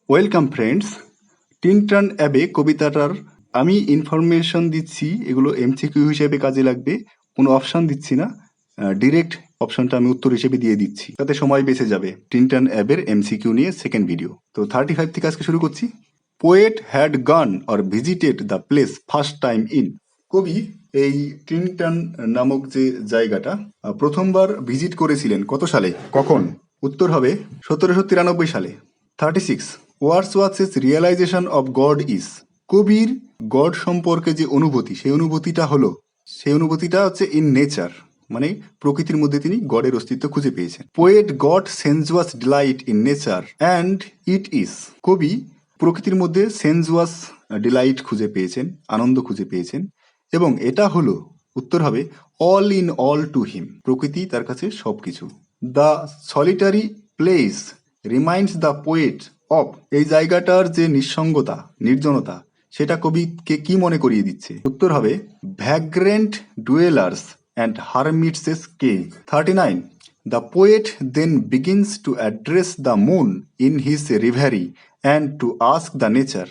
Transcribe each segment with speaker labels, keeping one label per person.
Speaker 1: Welcome friends. Tintern Abbey কবিতাটার আমি information দিচ্ছি, এগুলো এমসিকিউ হিসেবে কাজে লাগবে। কোনো অপশন দিচ্ছি না, ডিরেক্ট অপশনটা আমি উত্তর হিসেবে দিয়ে দিচ্ছি, তাতে সময় বেঁচে যাবে। টিনটন অ্যাবের এমসিকিউ নিয়ে সেকেন্ড ভিডিও। তো 35 থেকে আজকে শুরু করছি। পোয়েট হ্যাড গান or visited the place first time in. কবি এই টিনটন নামক যে জায়গাটা প্রথমবার ভিজিট করেছিলেন কত সালে, কখন? উত্তর হবে 1793 সালে। 36. ওয়ার্ডসওয়ার্থের রিয়েলাইজেশন অফ গড ইজ। কবির গড সম্পর্কে যে অনুভূতি, সেই অনুভূতিটা হচ্ছে ইন নেচার, মানে প্রকৃতির মধ্যে তিনি গডের অস্তিত্ব খুঁজে পেয়েছেন। Poet God sensuous delight in nature and it is. কবি প্রকৃতির মধ্যে সেনজুয়াস ডিলাইট খুঁজে পেয়েছেন, আনন্দ খুঁজে পেয়েছেন, এবং এটা হলো, উত্তর হবে all in all to him. প্রকৃতি তার কাছে সবকিছু। The solitary place reminds the poet of. এই জায়গাটার যে নিঃসঙ্গতা, নির্জনতা, সেটা কবিকে কি মনে করিয়ে দিচ্ছে? উত্তর হবে vagrant dwellers and hermit's cave. 39. The poet then begins to address the moon in his reverie and to ask the nature.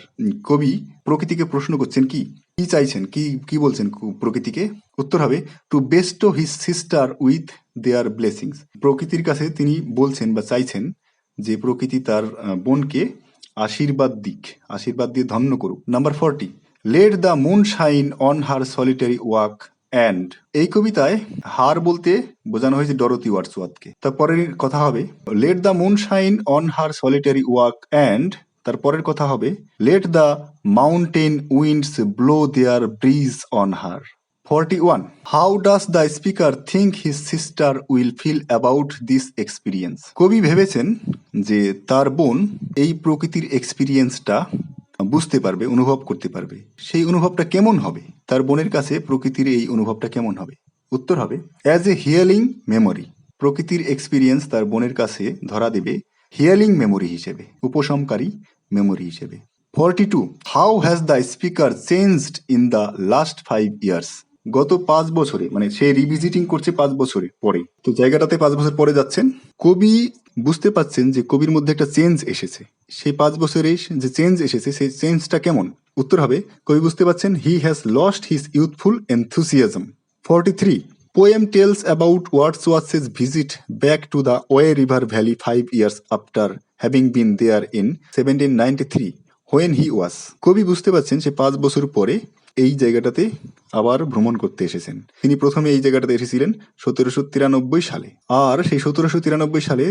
Speaker 1: কবি প্রকৃতিকে প্রশ্ন করছেন, কি কি চাইছেন, কি কি বলছেন প্রকৃতিকে? উত্তর হবে to bestow his sister with their blessings. প্রকৃতির কাছে তিনি বলছেন বা চাইছেন যে প্রকৃতি তার বোনকে আশীর্বাদ দিয়ে ধন্য করুক। Number 40. Late the moon shine on her solitary walk and. এই কবিতায় হার বলতে বোঝানো হয়েছে ডরোথি ওয়ার্ডসওয়ার্থকে। তারপরের কথা হবে let the moon shine on her solitary walk and. তারপরের কথা হবে let the mountain winds blow their breeze on her. 41. How does the speaker think his sister will feel about this experience? কবি ভেবেছেন যে তার বোন এই প্রকৃতির এক্সপিরিয়েন্সটা বুঝতে পারবে, অনুভব করতে পারবে। সেই অনুভবটা কেমন হবে? তার বোনের কাছে প্রকৃতির এই অনুভবটা কেমন হবে? উত্তর হবে অ্যাজ এ হিয়ালিং মেমোরি। প্রকৃতির এক্সপিরিয়েন্স তার বোনের কাছে ধরা দেবে হিয়ালিং মেমোরি হিসেবে, উপশমকারী মেমোরি হিসেবে। 42. How has the speaker changed in the last 5 years? গত 5 বছরে, মানে সে রিভিজিটিং করছে 5 বছরে পরে, তো জায়গাটাতে 5 বছর পরে যাচ্ছেন। কবি বুঝতে পাচ্ছেন যে কবির মধ্যে একটা চেঞ্জ এসেছে। সেই 5 বছরে যে চেঞ্জ এসেছে, সেই চেঞ্জটা কেমন? উত্তর হবে কবি বুঝতে পাচ্ছেন he has lost his youthful enthusiasm. 43. Poem tells about Wordsworth's visit back to the Oye River Valley 5 years after having been there in 1793 when he was. কবি বুঝতে পাচ্ছেন সে 5 বছর পরে এই জায়গাটাতে আবার ভ্রমণ করতে এসেছেন। তিনি প্রথমে এই জায়গাটাতে এসেছিলেন 1793 সালে, আর সেই 1793 সালে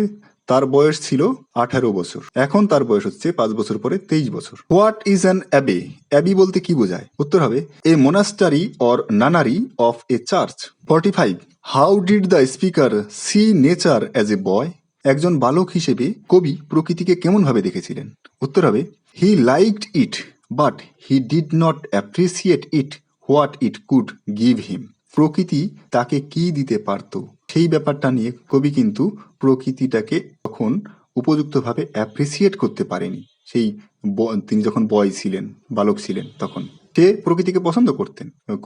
Speaker 1: তার বয়স ছিল 18 বছর। এখন তার বয়স হচ্ছে 5 বছর পরে 23 বছর। What is an abbey? Abbey বলতে কি বোঝায়? উত্তর হবে a monastery or nunnery of a church. 45. How did the speaker see nature as a boy? একজন বালক হিসেবে কবি প্রকৃতিকে কেমন ভাবে দেখেছিলেন? উত্তর হবে হি liked it but he did not appreciate it what it could give him. প্রকৃতি তাকে কি দিতে পারত, সেই ব্যাপারটা নিয়ে কবি কিন্তু প্রকৃতিটাকে তখন উপযুক্তভাবে অ্যাপ্রিসিয়েট করতে পারেনি। সেই তিনি যখন বয় ছিলেন, বালক ছিলেন, তখন সে প্রকৃতিকে পছন্দ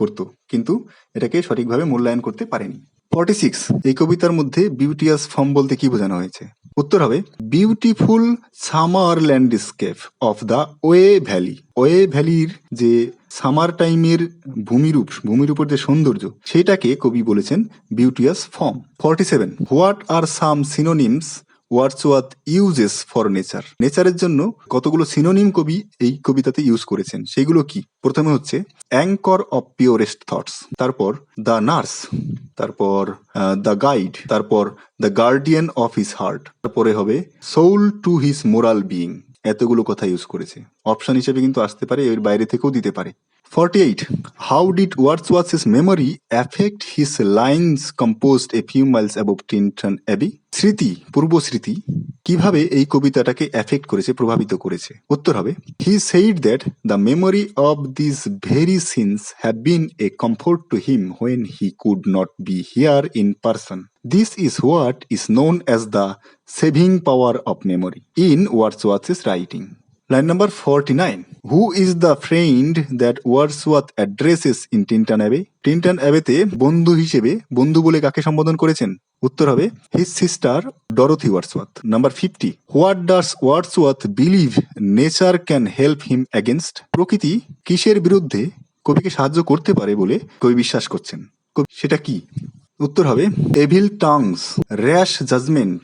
Speaker 1: করতো, কিন্তু এটাকে সঠিকভাবে মূল্যায়ন করতে পারেনি। 46. এই কবিতার মধ্যে বিউটিয়াস ফর্ম বলতে কি বোঝানো হয়েছে? উত্তর হবে beautiful summer landscape of the Wye valley. Wye ভ্যালির যে সামার টাইমের ভূমির উপর যে সৌন্দর্য, সেটাকে কবি বলেছেন beauteous form. 47. What are some synonyms Wordsworth uses for nature? নেচারের জন্য কতগুলো সিনোনিম কবি এই কবিতাতে ইউজ করেছেন, সেগুলো কি? প্রথমে হচ্ছে অ্যাঙ্কর অফ পিওরেস্ট থটস, তারপর দ্য নার্স, তারপর দ্য গাইড, তারপর the guardian of his heart, তারপরে হবে soul to his moral being. এতগুলো কথা ইউজ করেছে। অপশন হিসেবে কিন্তু আসতে পারে, এর বাইরে থেকেও দিতে পারে। 48. How did Wordsworth's memory affect his lines composed a few miles above Tintern Abbey? পূর্বস্মৃতি কিভাবে এই কবিতাটাকে এফেক্ট করেছে, প্রভাবিত করেছে? উত্তর হবে he said that the memory of these very scenes had been a comfort to him when he could not be here in person. This is what is known as the saving power of memory in Wordsworth's writing. Line number 49, who is the friend that Wordsworth addresses in Tintern Abbey? Tintern অ্যাবেতে বন্ধু হিসেবে বন্ধু বলে কাকে সম্বোধন করেছেন? উত্তর হবে his sister Dorothy Wordsworth. Number 50, what does Wordsworth believe nature can help him against? প্রকৃতি কিসের বিরুদ্ধে কবিকে সাহায্য করতে পারে বলে কবি বিশ্বাস করছেন? সেটা কি? উত্তর হবে evil tongues, rash judgement,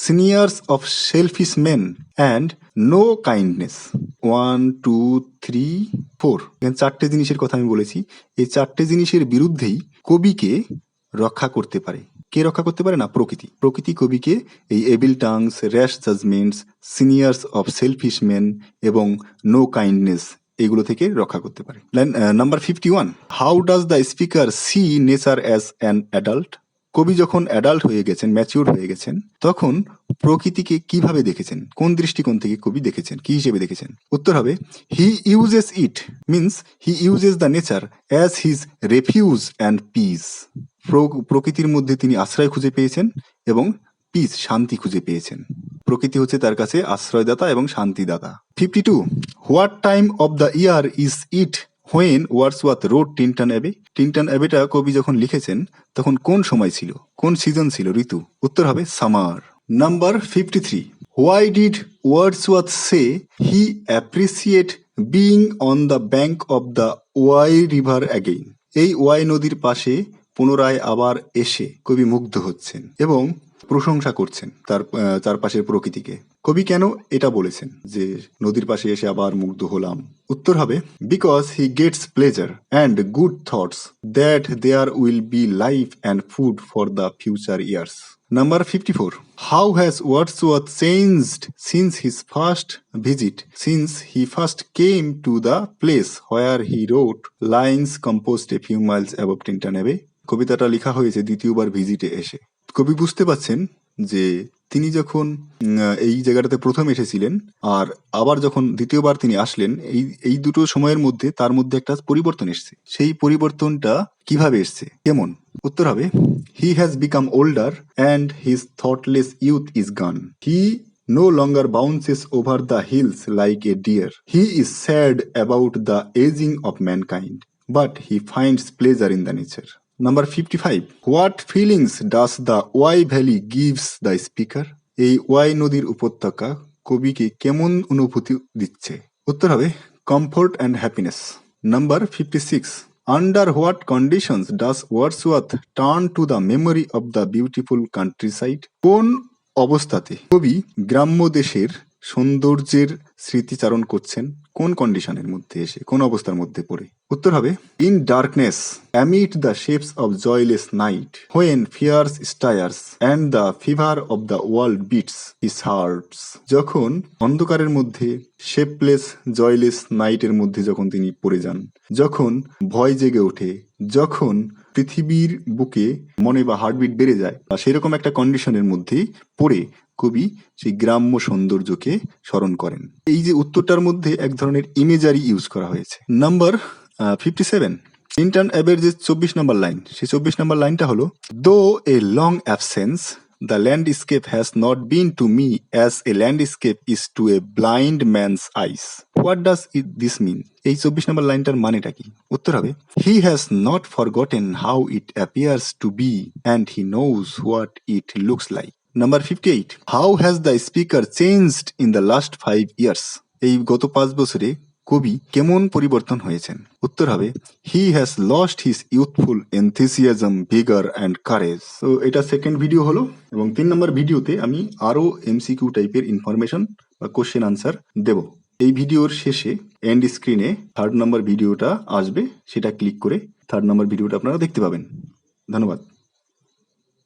Speaker 1: sneers of selfish men and no kindness. 1, 2, 3, 4, এখানে 4টে জিনিসের কথা আমি বলেছি। এই 4টে জিনিসের বিরুদ্ধেই কবিকে রক্ষা করতে পারে। কে রক্ষা করতে পারে? না, প্রকৃতি। প্রকৃতি কবিকে এই evil tongues, rash judgements, sneers of selfish men এবং নো কাইন্ডনেস এগুলো থেকে রক্ষা করতে পারে। Number 51, how does the speaker see nature as an adult? কবি যখন অ্যাডাল্ট হয়ে গেছেন, ম্যাচিউর হয়ে গেছেন, তখন প্রকৃতিকে কিভাবে দেখেছেন? কোন দৃষ্টিকোণ থেকে কবি দেখেছেন, কি হিসেবে দেখেছেন? উত্তর হবে he uses it, means he uses the nature as his refuge and peace. প্রকৃতির মধ্যে তিনি আশ্রয় খুঁজে পেয়েছেন এবং পিস, শান্তি খুঁজে পেয়েছেন। প্রকৃতি হচ্ছে তার কাছে আশ্রয়দাতা এবং শান্তিদাতা। 52, what time of the year is it when Wordsworth wrote Tintern Abbey? Tintern অ্যাবেটা কবি যখন লিখেছেন তখন কোন সময় ছিল, কোন সিজন ছিল, ঋতু? উত্তর হবে summer. Number 53, why did Wordsworth say he appreciate being on the bank of the Wye river again? এই ওয়াই নদীর পাশে পুনরায় আবার এসে কবি মুগ্ধ হচ্ছেন এবং প্রশংসা করছেন তার চারপাশের প্রকৃতিকে। কবি কেন এটা বলেছেন যে নদীর পাশে এসে আবার মুগ্ধ হলাম? উত্তর হবে because he gets pleasure and good thoughts that there will be life and food for the future years. Number 54, how has Wordsworth changed since his first visit, since he first came to the place where he wrote lines composed a few miles above Tinton Abbey? কবিতাটা লেখা হয়েছে দ্বিতীয়বার ভিজিটে এসে। কবি বুঝতে পারছেন যে তিনি যখন এই জায়গাটাতে প্রথম এসেছিলেন আর আবার যখন দ্বিতীয়বার তিনি আসলেন, এই দুটো সময়ের মধ্যে তার মধ্যে একটা পরিবর্তন এসছে। সেই পরিবর্তনটা কিভাবে এসছে, কেমন? উত্তর হবে he has become older and his thoughtless youth is গান। হি no longer bounces over the hills like a deer. He is sad about the aging of mankind, but he finds pleasure in the nature. Number 55, what feelings does the Wye Valley gives the speaker? এই Wye নদীর উপত্যকা কবিকে কেমন অনুভূতি দিচ্ছে? উত্তর হবে comfort and happiness. Number 56, under what conditions does Wordsworth turn to the memory of the beautiful countryside? কোন অবস্থাতে কবি গ্রাম্য দেশের সৌন্দর্যের স্মৃতিচারণ করছেন? কোন কন্ডিশনের মধ্যে এসে, কোন অবস্থার মধ্যে পড়ে? উত্তর হবে in darkness amid the shapes of joyless night when fierce stirs and the fever of the world beats his hearts. যখন অন্ধকারের মধ্যে, শেপলেস জয়লেস নাইটের মধ্যে যখন তিনি পড়ে যান, যখন ভয় জেগে ওঠে, যখন পৃথিবীর বুকে মনে বা হার্টবিট বেড়ে যায়, সেরকম একটা কন্ডিশনের মধ্যেই পড়ে কবি সেই গ্রাম্য সৌন্দর্যকে স্মরণ করেন। এই যে উত্তরটার মধ্যে এক ধরনের ইমেজারি ইউজ করা হয়েছে। নাম্বার 57, টিনটন অ্যাবের যে 24 নম্বর লাইন, সেই 24 নম্বর লাইনটা হলো though a long absence the landscape has not been to me as a landscape is to a blind man's eyes. What does this mean? এই 24 নম্বর লাইনটার মানেটা কি? উত্তর হবে he has not forgotten how it appears to be and he knows what it looks like. Number 58, how has the speaker changed in the last 5 years? এই গত 5 বছরে কবি কেমন পরিবর্তন হয়েছেন? উত্তর হবে he has lost his youthful enthusiasm, ভিগার and courage. তো এটা সেকেন্ড ভিডিও হলো এবং 3 নম্বর ভিডিওতে আমি আরো এমসিকিউ টাইপের ইনফরমেশন বা কোশ্চেন আনসার দেব। এই ভিডিওর শেষে এন্ড স্ক্রিনে 3rd নম্বর ভিডিওটা আসবে, সেটা ক্লিক করে 3rd নম্বর ভিডিওটা আপনারা দেখতে পাবেন। ধন্যবাদ।